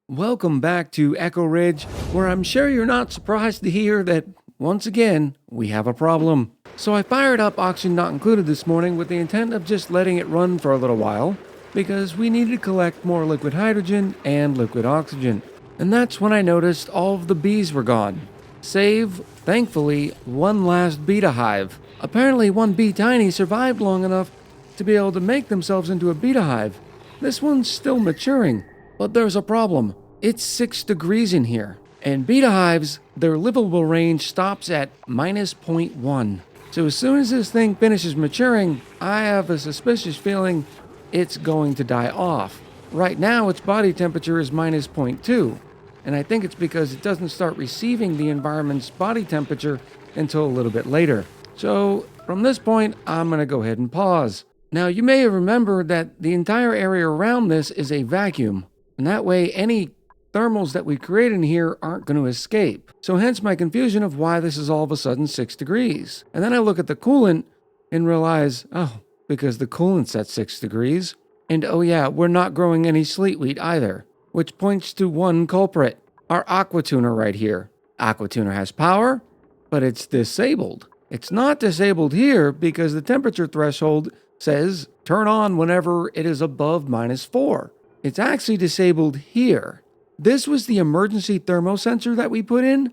Welcome back to Echo Ridge, where I'm sure you're not surprised to hear that, once again, we have a problem. So I fired up Oxygen Not Included this morning with the intent of just letting it run for a little while, because we needed to collect more liquid hydrogen and liquid oxygen. And that's when I noticed all of the bees were gone. Save, thankfully, one last beta hive. Apparently one bee tiny survived long enough to be able to make themselves into a beta hive. This one's still maturing. But there's a problem. It's 6 degrees in here. And beta hives, their livable range stops at minus 0.1. So as soon as this thing finishes maturing, I have a suspicious feeling it's going to die off. Right now, its body temperature is minus 0.2. And I think it's because it doesn't start receiving the environment's body temperature until a little bit later. So from this point, I'm going to go ahead and pause. Now, you may have remembered that the entire area around this is a vacuum. And that way, any thermals that we create in here aren't going to escape. So hence my confusion of why this is all of a sudden 6 degrees. And then I look at the coolant and realize, oh, because the coolant's at 6 degrees. And oh yeah, we're not growing any sleet wheat either. Which points to one culprit, our aqua tuner right here. Aqua tuner has power, but it's disabled. It's not disabled here because the temperature threshold says turn on whenever it is above minus 4. It's actually disabled here. This was the emergency thermosensor that we put in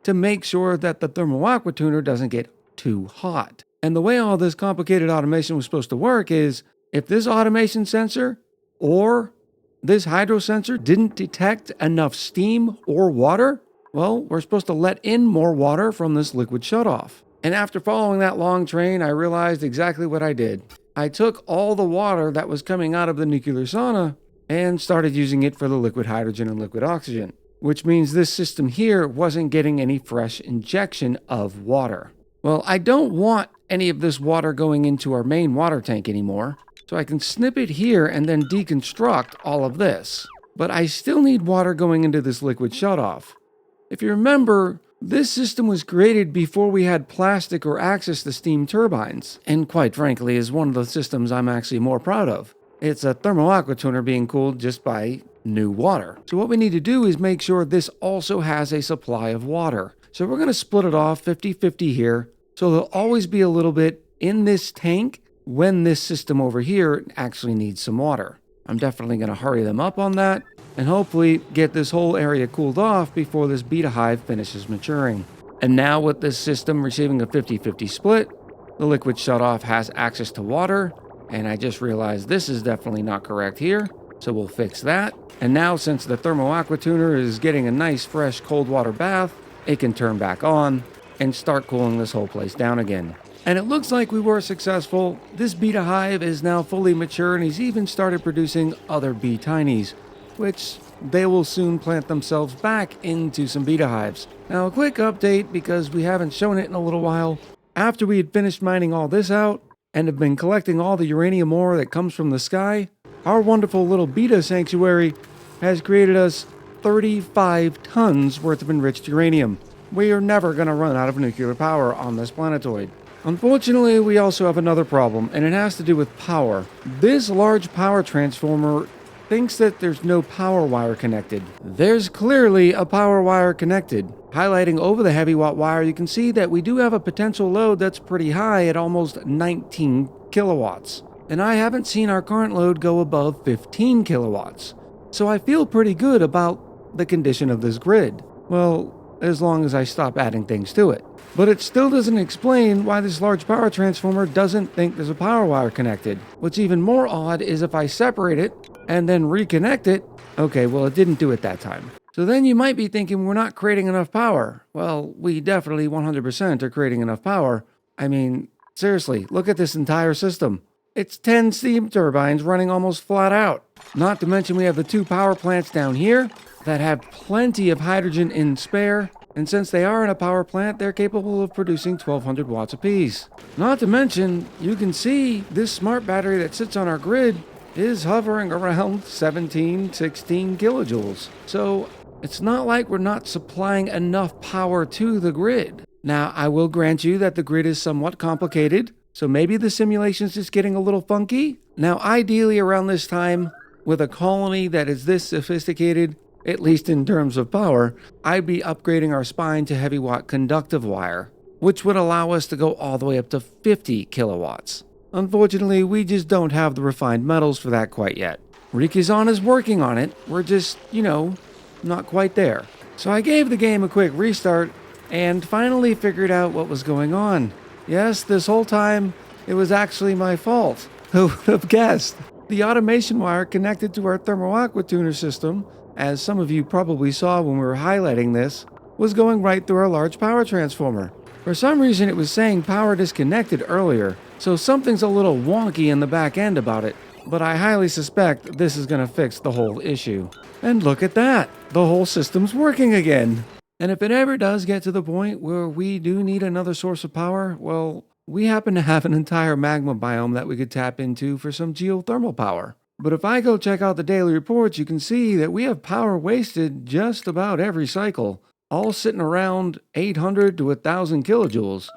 to make sure that the thermal aqua tuner doesn't get too hot. And the way all this complicated automation was supposed to work is if this automation sensor or this hydro sensor didn't detect enough steam or water, well, we're supposed to let in more water from this liquid shutoff. And after following that long train, I realized exactly what I did. I took all the water that was coming out of the nuclear sauna and started using it for the liquid hydrogen and liquid oxygen, which means this system here wasn't getting any fresh injection of water. Well, I don't want any of this water going into our main water tank anymore, so I can snip it here and then deconstruct all of this. But I still need water going into this liquid shutoff. If you remember, this system was created before we had plastic or access to steam turbines, and quite frankly is one of the systems I'm actually more proud of. It's a thermal aqua tuner being cooled just by new water. So what we need to do is make sure this also has a supply of water. So we're going to split it off 50-50 here. So there'll always be a little bit in this tank when this system over here actually needs some water. I'm definitely going to hurry them up on that and hopefully get this whole area cooled off before this beta hive finishes maturing. And now with this system receiving a 50-50 split, the liquid shutoff has access to water. And I just realized this is definitely not correct here, so we'll fix that. And now since the thermal aqua tuner is getting a nice fresh cold water bath, it can turn back on and start cooling this whole place down again. And it looks like we were successful. This beta hive is now fully mature and he's even started producing other bee tinies, which they will soon plant themselves back into some beta hives. Now a quick update because we haven't shown it in a little while. After we had finished mining all this out, and have been collecting all the uranium ore that comes from the sky, our wonderful little beta sanctuary has created us 35 tons worth of enriched uranium. We are never going to run out of nuclear power on this planetoid. Unfortunately, we also have another problem, and it has to do with power. This large power transformer thinks that there's no power wire connected. There's clearly a power wire connected. Highlighting over the heavy watt wire, you can see that we do have a potential load that's pretty high at almost 19 kilowatts. And I haven't seen our current load go above 15 kilowatts. So I feel pretty good about the condition of this grid. Well, as long as I stop adding things to it. But it still doesn't explain why this large power transformer doesn't think there's a power wire connected. What's even more odd is if I separate it and then reconnect it, okay, well it didn't do it that time. So then you might be thinking we're not creating enough power. Well, we definitely 100% are creating enough power. I mean, seriously, look at this entire system. It's 10 steam turbines running almost flat out. Not to mention we have the 2 power plants down here that have plenty of hydrogen in spare. And since they are in a power plant, they're capable of producing 1200 watts apiece. Not to mention, you can see this smart battery that sits on our grid is hovering around 17, 16 kilojoules. So it's not like we're not supplying enough power to the grid. Now, I will grant you that the grid is somewhat complicated, so maybe the simulation's just getting a little funky. Now, ideally around this time, with a colony that is this sophisticated, at least in terms of power, I'd be upgrading our spine to heavy watt conductive wire, which would allow us to go all the way up to 50 kilowatts. Unfortunately, we just don't have the refined metals for that quite yet. Rikizan is working on it, we're just, not quite there. So I gave the game a quick restart and finally figured out what was going on. Yes, this whole time, it was actually my fault. Who would have guessed? The automation wire connected to our thermal aqua tuner system, as some of you probably saw when we were highlighting this, was going right through our large power transformer. For some reason it was saying power disconnected earlier, so something's a little wonky in the back end about it, but I highly suspect this is going to fix the whole issue. And look at that! The whole system's working again! And if it ever does get to the point where we do need another source of power, well, we happen to have an entire magma biome that we could tap into for some geothermal power. But if I go check out the daily reports, you can see that we have power wasted just about every cycle, all sitting around 800 to 1,000 kilojoules.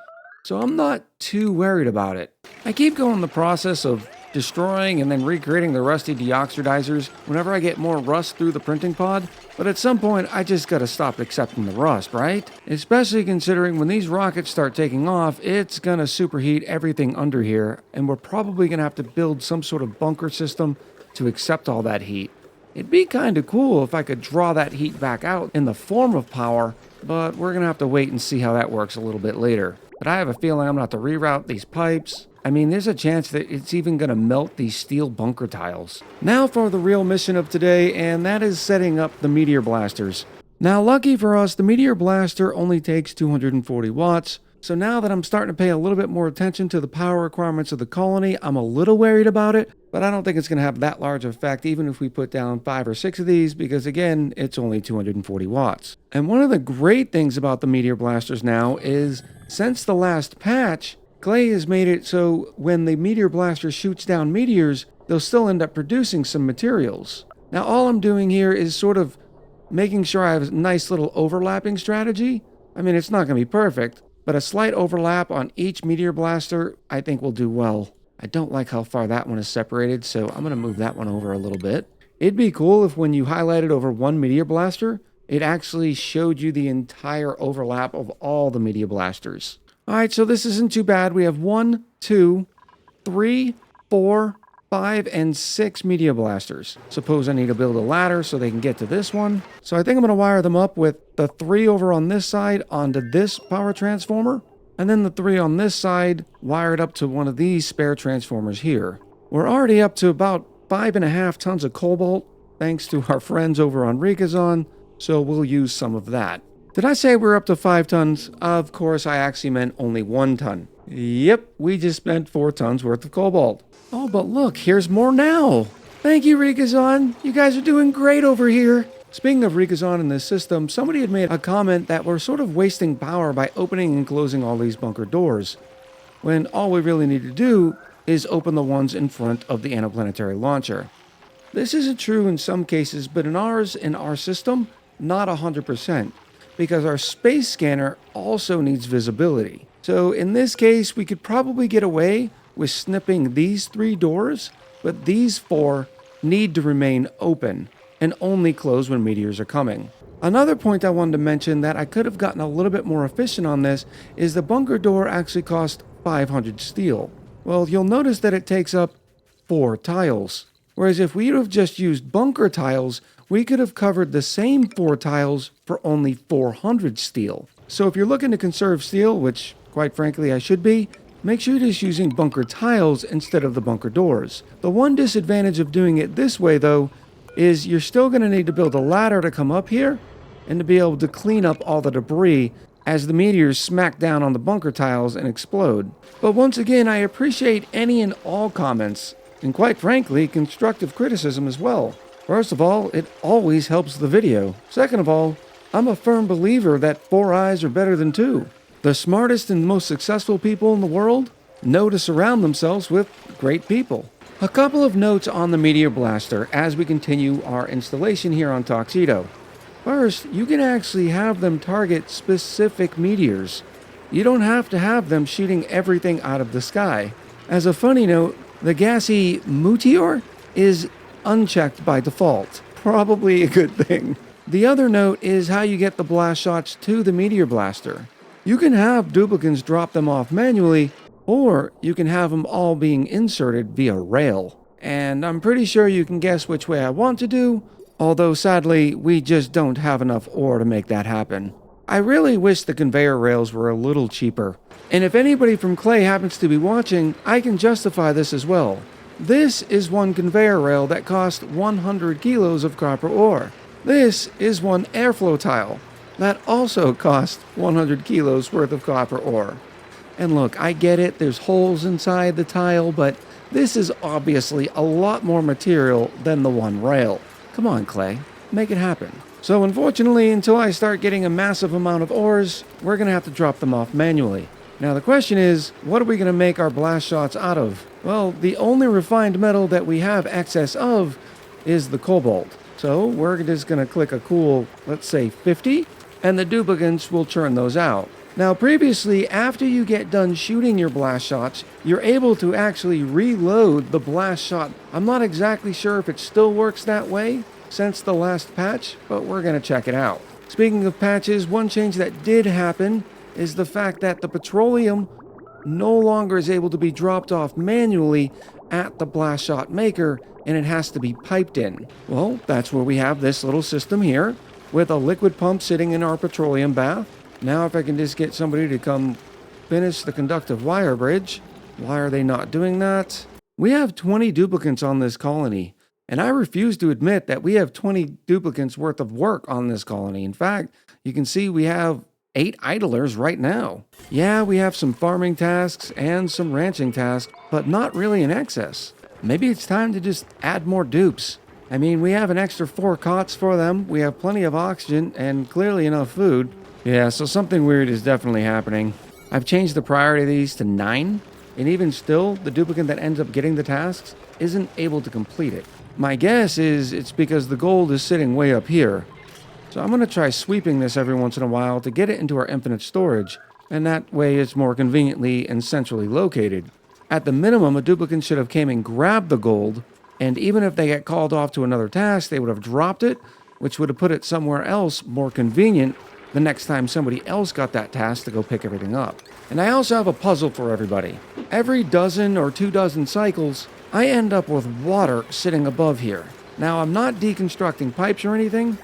So I'm not too worried about it. I keep going the process of destroying and then recreating the rusty deoxidizers whenever I get more rust through the printing pod, but at some point I just gotta stop accepting the rust, right? Especially considering when these rockets start taking off, it's gonna superheat everything under here, and we're probably gonna have to build some sort of bunker system to accept all that heat. It'd be kinda cool if I could draw that heat back out in the form of power, but we're gonna have to wait and see how that works a little bit later. But I have a feeling I'm gonna have to reroute these pipes. I mean, there's a chance that it's even going to melt these steel bunker tiles. Now for the real mission of today, and that is setting up the meteor blasters. Now, lucky for us, the meteor blaster only takes 240 watts. So now that I'm starting to pay a little bit more attention to the power requirements of the colony, I'm a little worried about it, but I don't think it's going to have that large effect even if we put down 5 or 6 of these, because again, it's only 240 watts. And one of the great things about the meteor blasters now is, since the last patch, Clay has made it so when the meteor blaster shoots down meteors, they'll still end up producing some materials. Now all I'm doing here is sort of making sure I have a nice little overlapping strategy. I mean, it's not going to be perfect, but a slight overlap on each meteor blaster I think will do well. I don't like how far that one is separated, so I'm going to move that one over a little bit. It'd be cool if when you highlighted over one meteor blaster, it actually showed you the entire overlap of all the meteor blasters. Alright, so this isn't too bad. We have 1, 2, 3, 4, 5, and 6 meteor blasters. Suppose I need to build a ladder so they can get to this one. So I think I'm going to wire them up with the 3 over on this side onto this power transformer, and then the 3 on this side wired up to one of these spare transformers here. We're already up to about 5.5 tons of cobalt, thanks to our friends over on Rikizan, so we'll use some of that. Did I say we're up to 5 tons? Of course, I actually meant only 1 ton. Yep, we just spent 4 tons worth of cobalt. Oh, but look, here's more now. Thank you, Rikizan. You guys are doing great over here. Speaking of Rikizan in this system, somebody had made a comment that we're sort of wasting power by opening and closing all these bunker doors, when all we really need to do is open the ones in front of the interplanetary launcher. This isn't true in some cases, but in our system, not 100%. Because our space scanner also needs visibility. So in this case, we could probably get away with snipping these 3 doors, but these 4 need to remain open and only close when meteors are coming. Another point I wanted to mention that I could have gotten a little bit more efficient on this is the bunker door actually cost 500 steel. Well, you'll notice that it takes up 4 tiles. Whereas if we'd have just used bunker tiles, we could have covered the same 4 tiles for only 400 steel. So if you're looking to conserve steel, which quite frankly I should be, make sure you're just using bunker tiles instead of the bunker doors. The one disadvantage of doing it this way though, is you're still going to need to build a ladder to come up here and to be able to clean up all the debris as the meteors smack down on the bunker tiles and explode. But once again, I appreciate any and all comments, and quite frankly, constructive criticism as well. First of all, it always helps the video. Second of all, I'm a firm believer that 4 eyes are better than 2. The smartest and most successful people in the world know to surround themselves with great people. A couple of notes on the Meteor Blaster as we continue our installation here on Tuxedo. First, you can actually have them target specific meteors. You don't have to have them shooting everything out of the sky. As a funny note, the gassy Meteor is unchecked by default. Probably a good thing. The other note is how you get the blast shots to the meteor blaster. You can have duplicants drop them off manually, or you can have them all being inserted via rail. And I'm pretty sure you can guess which way I want to do, although sadly, we just don't have enough ore to make that happen. I really wish the conveyor rails were a little cheaper. And if anybody from Clay happens to be watching, I can justify this as well. This is one conveyor rail that cost 100 kilos of copper ore. This is one airflow tile that also cost 100 kilos worth of copper ore. And look, I get it, there's holes inside the tile, but this is obviously a lot more material than the one rail. Come on, Clay, make it happen. So unfortunately, until I start getting a massive amount of ores, we're going to have to drop them off manually. Now the question is, what are we going to make our blast shots out of? Well, the only refined metal that we have excess of is the cobalt. So we're just going to click a cool, let's say 50, and the duplicants will churn those out. Now previously, after you get done shooting your blast shots, you're able to actually reload the blast shot. I'm not exactly sure if it still works that way since the last patch, but we're going to check it out. Speaking of patches, one change that did happen is the fact that the petroleum no longer is able to be dropped off manually at the blast shot maker, and it has to be piped in. Well, that's where we have this little system here with a liquid pump sitting in our petroleum bath. Now if I can just get somebody to come finish the conductive wire bridge. Why are they not doing that? We have 20 duplicants on this colony, and I refuse to admit that we have 20 duplicants worth of work on this colony. In fact, you can see we have 8 idlers right now. Yeah, we have some farming tasks and some ranching tasks, but not really in excess. Maybe it's time to just add more dupes. I mean, we have an extra 4 cots for them, we have plenty of oxygen, and clearly enough food. Yeah, so something weird is definitely happening. I've changed the priority of these to 9, and even still, the duplicant that ends up getting the tasks isn't able to complete it. My guess is it's because the gold is sitting way up here. So I'm going to try sweeping this every once in a while to get it into our infinite storage, and that way it's more conveniently and centrally located. At the minimum, a duplicant should have came and grabbed the gold, and even if they get called off to another task, they would have dropped it, which would have put it somewhere else more convenient the next time somebody else got that task to go pick everything up. And I also have a puzzle for everybody. Every dozen or 2 dozen cycles, I end up with water sitting above here. Now, I'm not deconstructing pipes or anything,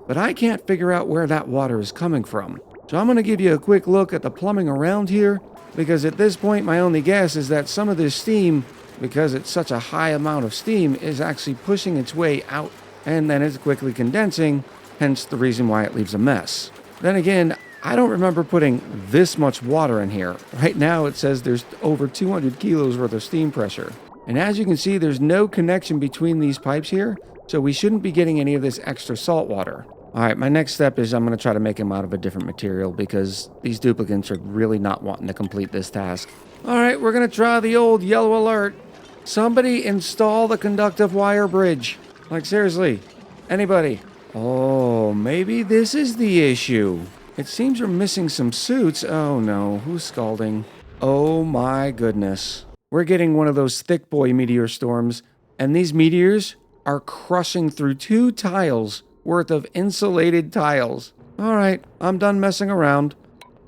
but I can't figure out where that water is coming from. So I'm going to give you a quick look at the plumbing around here, because at this point my only guess is that some of this steam, because it's such a high amount of steam, is actually pushing its way out, and then it's quickly condensing, hence the reason why it leaves a mess. Then again, I don't remember putting this much water in here. Right now it says there's over 200 kilos worth of steam pressure. And as you can see, there's no connection between these pipes here, so we shouldn't be getting any of this extra salt water. Alright, my next step is I'm going to try to make them out of a different material, because these duplicants are really not wanting to complete this task. Alright, we're going to try the old yellow alert. Somebody install the conductive wire bridge. Like seriously, anybody? Oh, maybe this is the issue. It seems we're missing some suits. Oh no, who's scalding? Oh my goodness. We're getting one of those thick boy meteor storms, and these meteors are crushing through 2 tiles worth of insulated tiles. Alright, I'm done messing around.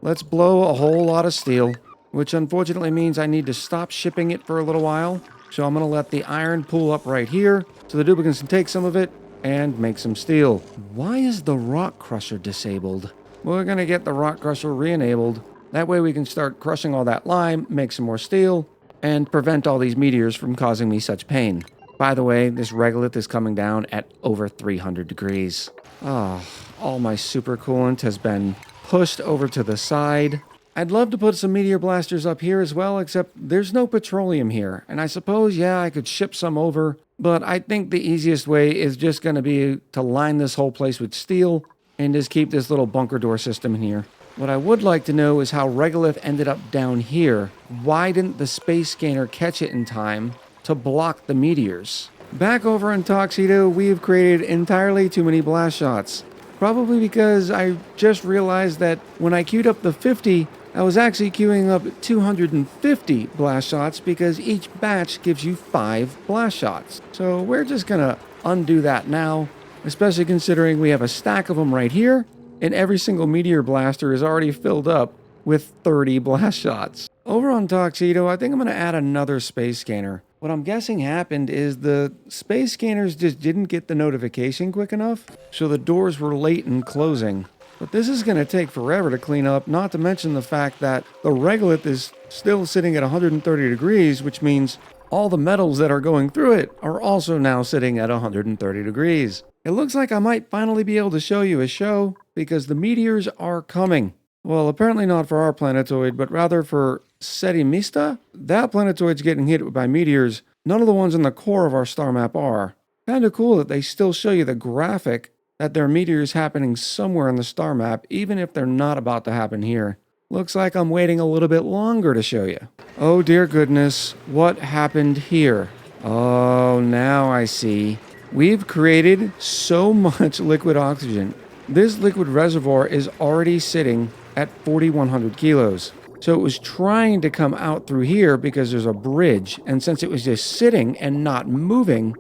Let's blow a whole lot of steel, which unfortunately means I need to stop shipping it for a little while. So I'm going to let the iron pool up right here so the duplicants can take some of it and make some steel. Why is the rock crusher disabled? We're going to get the rock crusher re-enabled. That way we can start crushing all that lime, make some more steel, and prevent all these meteors from causing me such pain. By the way, this regolith is coming down at over 300 degrees. All my super coolant has been pushed over to the side. I'd love to put some meteor blasters up here as well, except there's no petroleum here. And I suppose, yeah, I could ship some over, but I think the easiest way is just going to be to line this whole place with steel and just keep this little bunker door system in here. What I would like to know is how regolith ended up down here. Why didn't the space scanner catch it in time to block the meteors? Back over in Tuxedo, we have created entirely too many blast shots. Probably because I just realized that when I queued up the 50, I was actually queuing up 250 blast shots because each batch gives you 5 blast shots. So we're just gonna undo that now especially considering we have a stack of them right here, and every single meteor blaster is already filled up with 30 blast shots. Over on Tuxedo, I think I'm going to add another space scanner. What I'm guessing happened is the space scanners just didn't get the notification quick enough, so the doors were late in closing. But this is going to take forever to clean up, not to mention the fact that the regolith is still sitting at 130 degrees, which means all the metals that are going through it are also now sitting at 130 degrees. It looks like I might finally be able to show you a show, because the meteors are coming. Well, apparently not for our planetoid, but rather for Setimista. That planetoid's getting hit by meteors. None of the ones in the core of our star map are. Kinda cool that they still show you the graphic that there are meteors happening somewhere in the star map, even if they're not about to happen here. Looks like I'm waiting a little bit longer to show you. Oh dear goodness, what happened here? Oh, now I see. We've created so much liquid oxygen. This liquid reservoir is already sitting at 4,100 kilos. So it was trying to come out through here because there's a bridge, and since it was just sitting and not moving,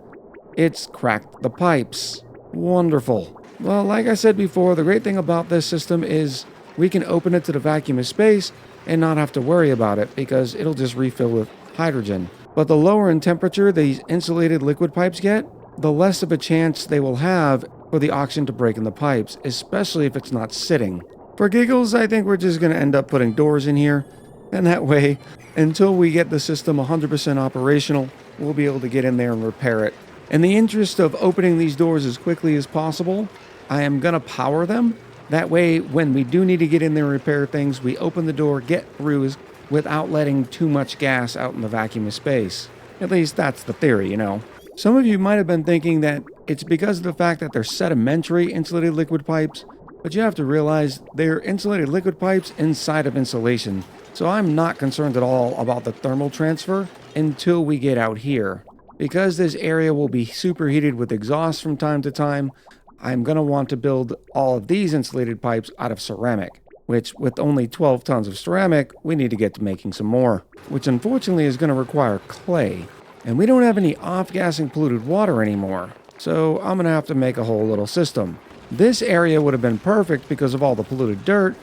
it's cracked the pipes. Wonderful. Well, like I said before, the great thing about this system is we can open it to the vacuum of space and not have to worry about it because it'll just refill with hydrogen. But the lower in temperature these insulated liquid pipes get, the less of a chance they will have for the oxygen to break in the pipes, especially if it's not sitting. For giggles, I think we're just going to end up putting doors in here, and that way, until we get the system 100% operational, we'll be able to get in there and repair it. In the interest of opening these doors as quickly as possible, I am going to power them. That way, when we do need to get in there and repair things, we open the door, get through without letting too much gas out in the vacuum of space. At least that's the theory, you know. Some of you might have been thinking that it's because of the fact that they're sedimentary insulated liquid pipes, but you have to realize they're insulated liquid pipes inside of insulation. So I'm not concerned at all about the thermal transfer until we get out here. Because this area will be superheated with exhaust from time to time, I'm going to want to build all of these insulated pipes out of ceramic, which with only 12 tons of ceramic, we need to get to making some more, which unfortunately is going to require clay. And we don't have any off-gassing polluted water anymore, so I'm going to have to make a whole little system. This area would have been perfect because of all the polluted dirt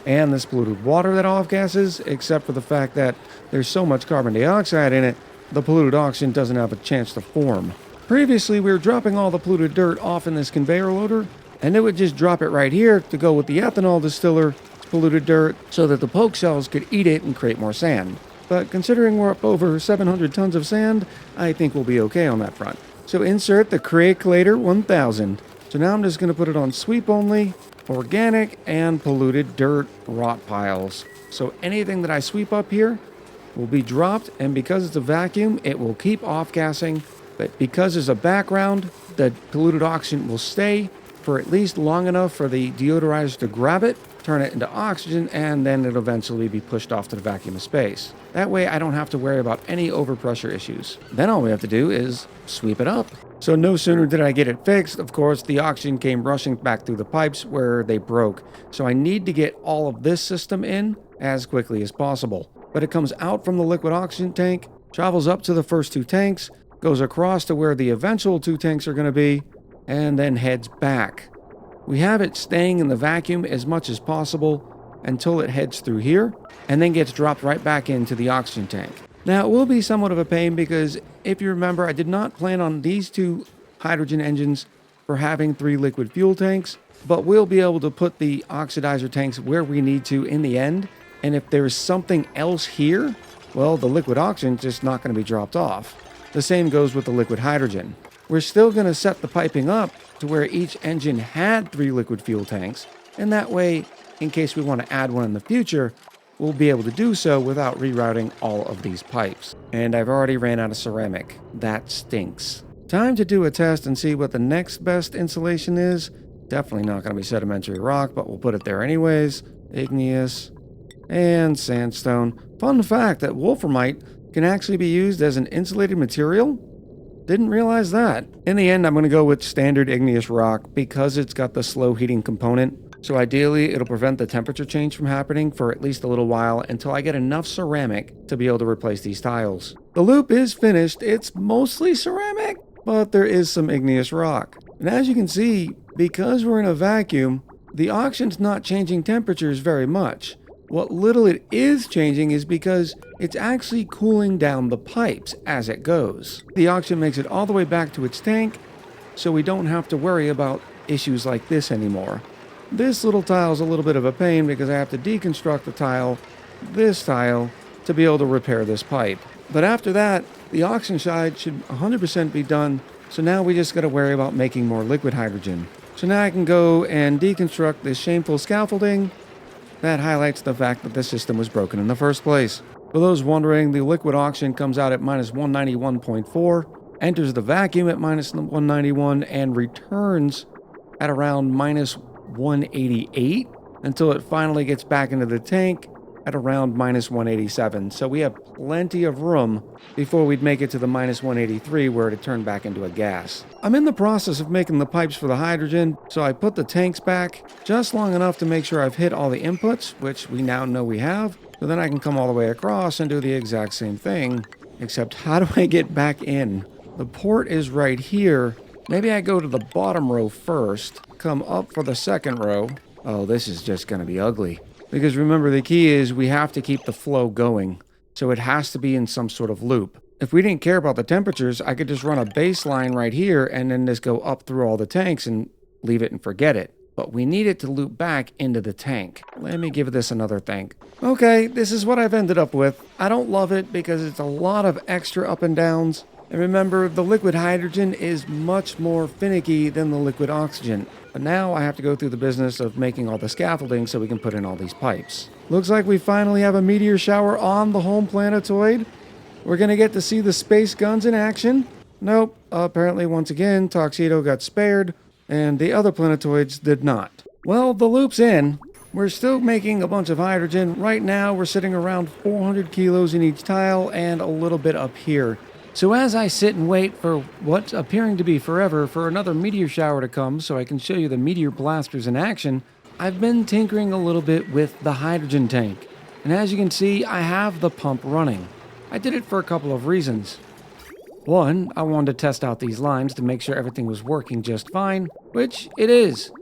and this polluted water that off-gasses, except for the fact that there's so much carbon dioxide in it, the polluted oxygen doesn't have a chance to form. Previously, we were dropping all the polluted dirt off in this conveyor loader, and it would just drop it right here to go with the ethanol distiller, polluted dirt, so that the poke shells could eat it and create more sand. But considering we're up over 700 tons of sand, I think we'll be okay on that front. So insert the Creaclator 1000. So now I'm just going to put it on sweep only, organic, and polluted dirt rot piles. So anything that I sweep up here will be dropped, and because it's a vacuum, it will keep off-gassing. But because there's a background, the polluted oxygen will stay for at least long enough for the deodorizer to grab it, turn it into oxygen, and then it'll eventually be pushed off to the vacuum of space. That way I don't have to worry about any overpressure issues. Then all we have to do is sweep it up. So no sooner did I get it fixed, of course, the oxygen came rushing back through the pipes where they broke. So I need to get all of this system in as quickly as possible. But it comes out from the liquid oxygen tank, travels up to the first two tanks, goes across to where the eventual two tanks are going to be, and then heads back. We have it staying in the vacuum as much as possible until it heads through here, and then gets dropped right back into the oxygen tank. Now, it will be somewhat of a pain because, if you remember, I did not plan on these two hydrogen engines for having 3 liquid fuel tanks, but we'll be able to put the oxidizer tanks where we need to in the end, and if there's something else here, well, the liquid oxygen is just not going to be dropped off. The same goes with the liquid hydrogen. We're still going to set the piping up to where each engine had 3 liquid fuel tanks, and that way, in case we want to add one in the future, we'll be able to do so without rerouting all of these pipes. And I've already ran out of ceramic. That stinks. Time to do a test and see what the next best insulation is. Definitely not going to be sedimentary rock, but we'll put it there anyways. Igneous and sandstone. Fun fact that wolframite can actually be used as an insulated material. Didn't realize that. In the end, I'm going to go with standard igneous rock because it's got the slow heating component. So ideally, it'll prevent the temperature change from happening for at least a little while until I get enough ceramic to be able to replace these tiles. The loop is finished. It's mostly ceramic, but there is some igneous rock. And as you can see, because we're in a vacuum, the oxygen's not changing temperatures very much. What little it is changing is because it's actually cooling down the pipes as it goes. The oxygen makes it all the way back to its tank, so we don't have to worry about issues like this anymore. This little tile is a little bit of a pain because I have to deconstruct this tile, to be able to repair this pipe. But after that, the oxygen side should 100% be done, so now we just got to worry about making more liquid hydrogen. So now I can go and deconstruct this shameful scaffolding. That highlights the fact that the system was broken in the first place. For those wondering, the liquid oxygen comes out at minus 191.4, enters the vacuum at minus 191, and returns at around minus 188 until it finally gets back into the tank at around minus 187. So we have plenty of room before we'd make it to the minus 183 where it'd turn back into a gas. I'm in the process of making the pipes for the hydrogen, so I put the tanks back just long enough to make sure I've hit all the inputs, which we now know we have. So then I can come all the way across and do the exact same thing, except how do I get back in? The port is right here. Maybe I go to the bottom row first, come up for the second row. Oh, this is just going to be ugly. Because remember, the key is we have to keep the flow going, so it has to be in some sort of loop. If we didn't care about the temperatures, I could just run a baseline right here and then just go up through all the tanks and leave it and forget it. But we need it to loop back into the tank. Let me give this another think. Okay, this is what I've ended up with. I don't love it because it's a lot of extra up and downs. And remember, the liquid hydrogen is much more finicky than the liquid oxygen. But now I have to go through the business of making all the scaffolding so we can put in all these pipes. Looks like we finally have a meteor shower on the home planetoid. We're going to get to see the space guns in action. Nope, apparently once again, Tuxedo got spared, and the other planetoids did not. Well, the loop's in. We're still making a bunch of hydrogen. Right now, we're sitting around 400 kilos in each tile and a little bit up here. So as I sit and wait for what's appearing to be forever for another meteor shower to come so I can show you the meteor blasters in action, I've been tinkering a little bit with the hydrogen tank. And as you can see, I have the pump running. I did it for a couple of reasons. One, I wanted to test out these lines to make sure everything was working just fine, which it is.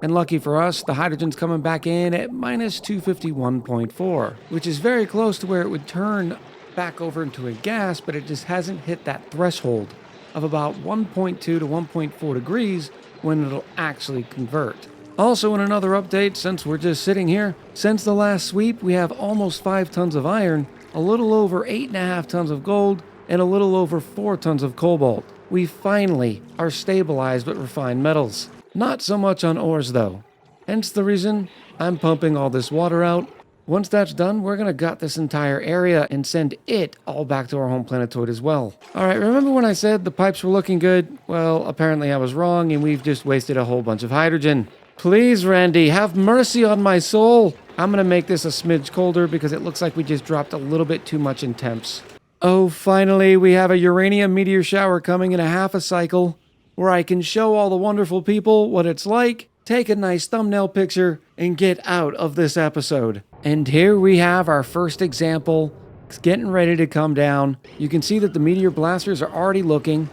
And lucky for us, the hydrogen's coming back in at minus 251.4, which is very close to where it would turn back over into a gas, but it just hasn't hit that threshold of about 1.2 to 1.4 degrees when it'll actually convert. Also, in another update, since we're just sitting here, since the last sweep, we have almost 5 tons of iron, a little over 8.5 tons of gold, and a little over 4 tons of cobalt. We finally are stabilized with refined metals. Not so much on ores though. Hence the reason I'm pumping all this water out. Once that's done, we're going to gut this entire area and send it all back to our home planetoid as well. Alright, remember when I said the pipes were looking good? Well, apparently I was wrong and we've just wasted a whole bunch of hydrogen. Please, Randy, have mercy on my soul. I'm going to make this a smidge colder because it looks like we just dropped a little bit too much in temps. Oh, finally, we have a uranium meteor shower coming in a half a cycle where I can show all the wonderful people what it's like, take a nice thumbnail picture, and get out of this episode. And here we have our first example. It's getting ready to come down. You can see that the meteor blasters are already looking.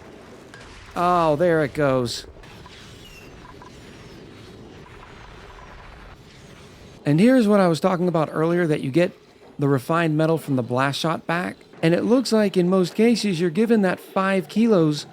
Oh, there it goes. And here's what I was talking about earlier, that you get the refined metal from the blast shot back. And it looks like in most cases you're given that 5 kilos,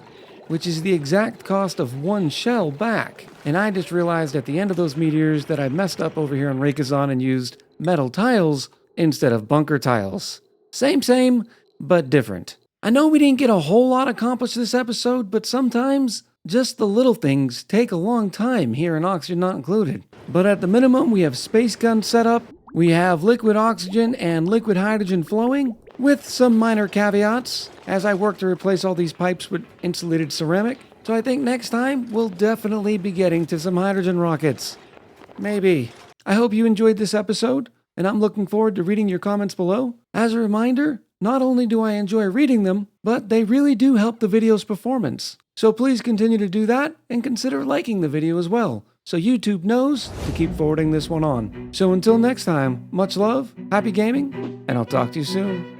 which is the exact cost of one shell back. And I just realized at the end of those meteors that I messed up over here on Raycazon and used metal tiles instead of bunker tiles. Same, but different. I know we didn't get a whole lot accomplished this episode, but sometimes just the little things take a long time here in Oxygen Not Included. But at the minimum, we have space guns set up, we have liquid oxygen and liquid hydrogen flowing, with some minor caveats as I work to replace all these pipes with insulated ceramic. So I think next time we'll definitely be getting to some hydrogen rockets. Maybe. I hope you enjoyed this episode, and I'm looking forward to reading your comments below. As a reminder, not only do I enjoy reading them, but they really do help the video's performance. So please continue to do that and consider liking the video as well, so YouTube knows to keep forwarding this one on. So until next time, much love, happy gaming, and I'll talk to you soon.